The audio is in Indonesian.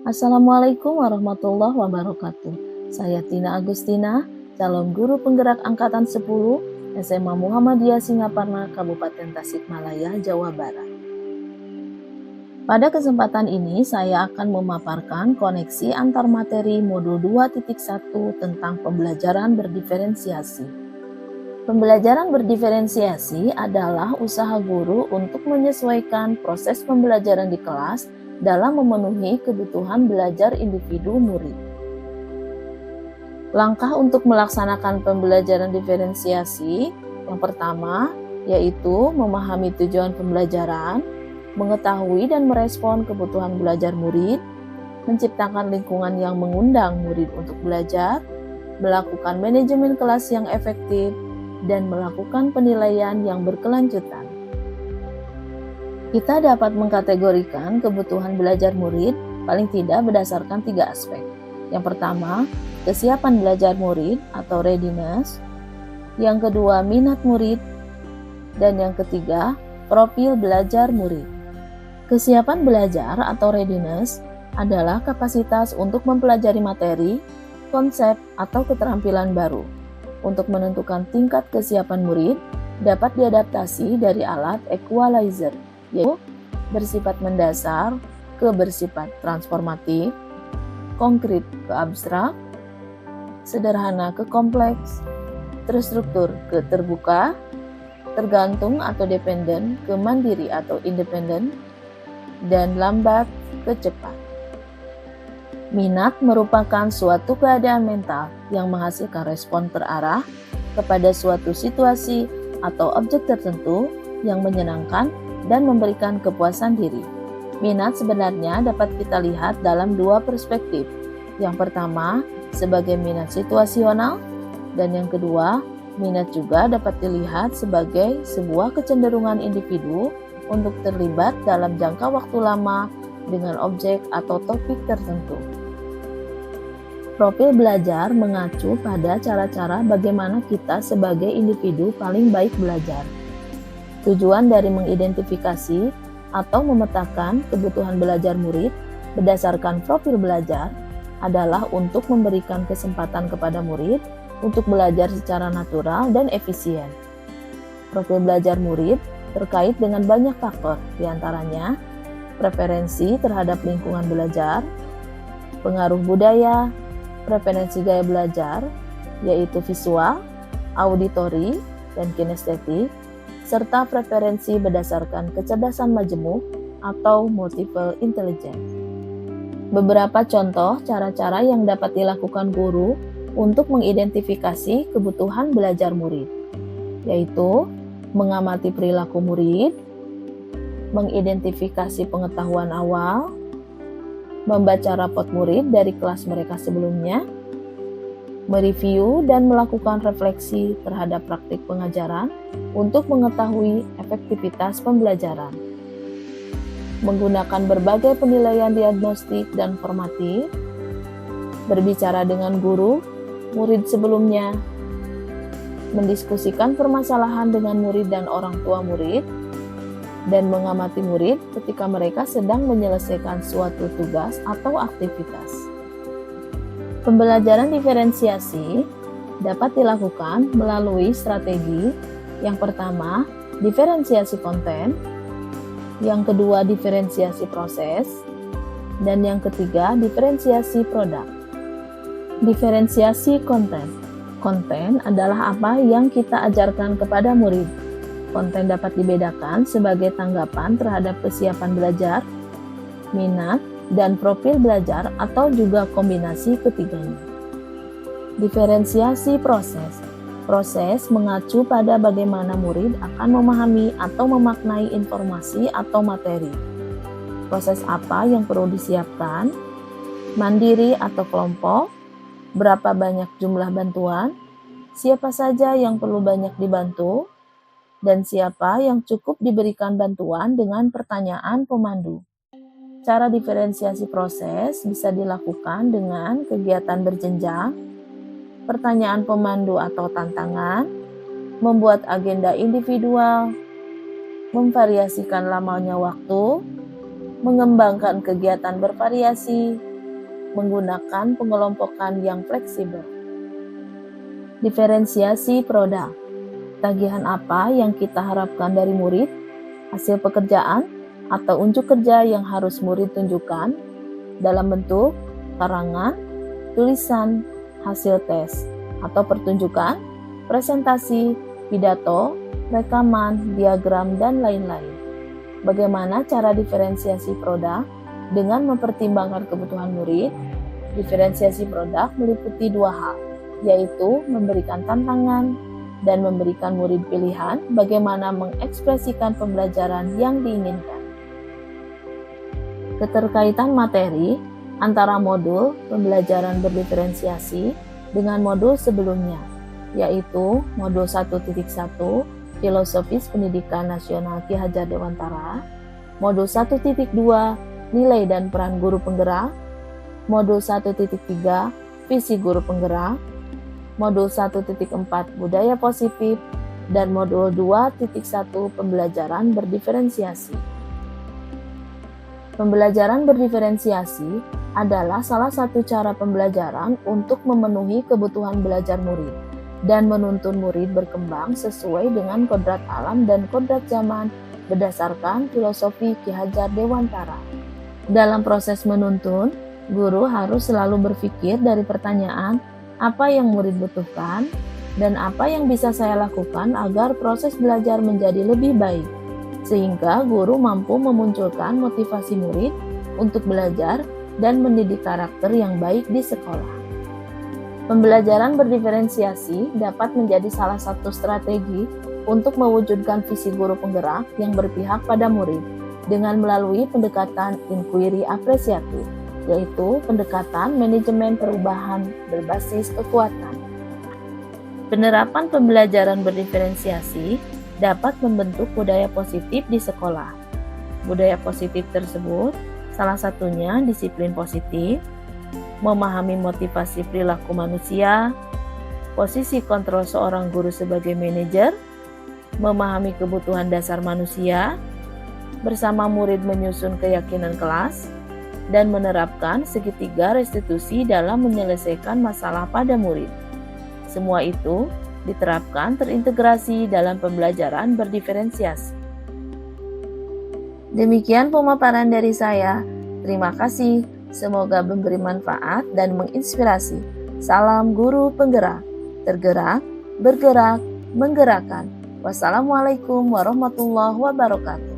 Assalamualaikum warahmatullahi wabarakatuh. Saya Tina Agustina, calon guru penggerak angkatan 10 SMA Muhammadiyah Singaparna, Kabupaten Tasikmalaya, Jawa Barat. Pada kesempatan ini saya akan memaparkan koneksi antar materi modul 2.1 tentang pembelajaran berdiferensiasi. Pembelajaran berdiferensiasi adalah usaha guru untuk menyesuaikan proses pembelajaran di kelas dalam memenuhi kebutuhan belajar individu murid. Langkah untuk melaksanakan pembelajaran diferensiasi yang pertama yaitu memahami tujuan pembelajaran, mengetahui dan merespon kebutuhan belajar murid, menciptakan lingkungan yang mengundang murid untuk belajar, melakukan manajemen kelas yang efektif, dan melakukan penilaian yang berkelanjutan. Kita dapat mengkategorikan kebutuhan belajar murid paling tidak berdasarkan 3 aspek. Yang pertama, kesiapan belajar murid atau readiness. Yang kedua, minat murid. Dan yang ketiga, profil belajar murid. Kesiapan belajar atau readiness adalah kapasitas untuk mempelajari materi, konsep, atau keterampilan baru. Untuk menentukan tingkat kesiapan murid dapat diadaptasi dari alat equalizer, yaitu bersifat mendasar ke bersifat transformatif, konkret ke abstrak, sederhana ke kompleks, terstruktur ke terbuka, tergantung atau dependen ke mandiri atau independen, dan lambat ke cepat. Minat merupakan suatu keadaan mental yang menghasilkan respon terarah kepada suatu situasi atau objek tertentu yang menyenangkan dan memberikan kepuasan diri. Minat sebenarnya dapat kita lihat dalam 2 perspektif. Yang pertama, sebagai minat situasional, dan yang kedua, minat juga dapat dilihat sebagai sebuah kecenderungan individu untuk terlibat dalam jangka waktu lama dengan objek atau topik tertentu. Profil belajar mengacu pada cara-cara bagaimana kita sebagai individu paling baik belajar. Tujuan dari mengidentifikasi atau memetakan kebutuhan belajar murid berdasarkan profil belajar adalah untuk memberikan kesempatan kepada murid untuk belajar secara natural dan efisien. Profil belajar murid terkait dengan banyak faktor, diantaranya preferensi terhadap lingkungan belajar, pengaruh budaya, preferensi gaya belajar, yaitu visual, auditori, dan kinestetik, serta preferensi berdasarkan kecerdasan majemuk atau multiple intelligence. Beberapa contoh cara-cara yang dapat dilakukan guru untuk mengidentifikasi kebutuhan belajar murid, yaitu mengamati perilaku murid, mengidentifikasi pengetahuan awal, membaca rapot murid dari kelas mereka sebelumnya, mereview dan melakukan refleksi terhadap praktik pengajaran untuk mengetahui efektivitas pembelajaran, menggunakan berbagai penilaian diagnostik dan formatif, berbicara dengan guru, murid sebelumnya, mendiskusikan permasalahan dengan murid dan orang tua murid, dan mengamati murid ketika mereka sedang menyelesaikan suatu tugas atau aktivitas. Pembelajaran diferensiasi dapat dilakukan melalui strategi yang pertama, diferensiasi konten, yang kedua, diferensiasi proses, dan yang ketiga, diferensiasi produk. Diferensiasi konten. Konten adalah apa yang kita ajarkan kepada murid. Konten dapat dibedakan sebagai tanggapan terhadap kesiapan belajar, minat, dan profil belajar atau juga kombinasi ketiganya. Diferensiasi proses. Proses mengacu pada bagaimana murid akan memahami atau memaknai informasi atau materi. Proses apa yang perlu disiapkan, mandiri atau kelompok, berapa banyak jumlah bantuan, siapa saja yang perlu banyak dibantu, dan siapa yang cukup diberikan bantuan dengan pertanyaan pemandu. Cara diferensiasi proses bisa dilakukan dengan kegiatan berjenjang, pertanyaan pemandu atau tantangan, membuat agenda individual, memvariasikan lamanya waktu, mengembangkan kegiatan bervariasi, menggunakan pengelompokan yang fleksibel. Diferensiasi produk. Tagihan apa yang kita harapkan dari murid? Hasil pekerjaan atau unjuk kerja yang harus murid tunjukkan dalam bentuk karangan, tulisan, hasil tes, atau pertunjukan, presentasi, pidato, rekaman, diagram, dan lain-lain. Bagaimana cara diferensiasi produk? Dengan mempertimbangkan kebutuhan murid, diferensiasi produk meliputi dua hal, yaitu memberikan tantangan dan memberikan murid pilihan bagaimana mengekspresikan pembelajaran yang diinginkan. Keterkaitan materi antara modul pembelajaran berdiferensiasi dengan modul sebelumnya, yaitu modul 1.1 Filosofis Pendidikan Nasional Ki Hajar Dewantara, modul 1.2 Nilai dan Peran Guru Penggerak, modul 1.3 Visi Guru Penggerak, modul 1.4 Budaya Positif, dan modul 2.1 Pembelajaran Berdiferensiasi. Pembelajaran berdiferensiasi adalah salah satu cara pembelajaran untuk memenuhi kebutuhan belajar murid dan menuntun murid berkembang sesuai dengan kodrat alam dan kodrat zaman berdasarkan filosofi Ki Hajar Dewantara. Dalam proses menuntun, guru harus selalu berpikir dari pertanyaan apa yang murid butuhkan dan apa yang bisa saya lakukan agar proses belajar menjadi lebih baik, sehingga guru mampu memunculkan motivasi murid untuk belajar dan mendidik karakter yang baik di sekolah. Pembelajaran berdiferensiasi dapat menjadi salah satu strategi untuk mewujudkan visi guru penggerak yang berpihak pada murid dengan melalui pendekatan inquiry apresiatif, yaitu pendekatan manajemen perubahan berbasis kekuatan. Penerapan pembelajaran berdiferensiasi dapat membentuk budaya positif di sekolah. Budaya positif tersebut salah satunya disiplin positif, memahami motivasi perilaku manusia, posisi kontrol seorang guru sebagai manajer, memahami kebutuhan dasar manusia, bersama murid menyusun keyakinan kelas, dan menerapkan segitiga restitusi dalam menyelesaikan masalah pada murid. Semua itu diterapkan terintegrasi dalam pembelajaran berdiferensiasi. Demikian pemaparan dari saya. Terima kasih. Semoga memberi manfaat dan menginspirasi. Salam guru penggerak, tergerak, bergerak, menggerakkan. Wassalamualaikum warahmatullahi wabarakatuh.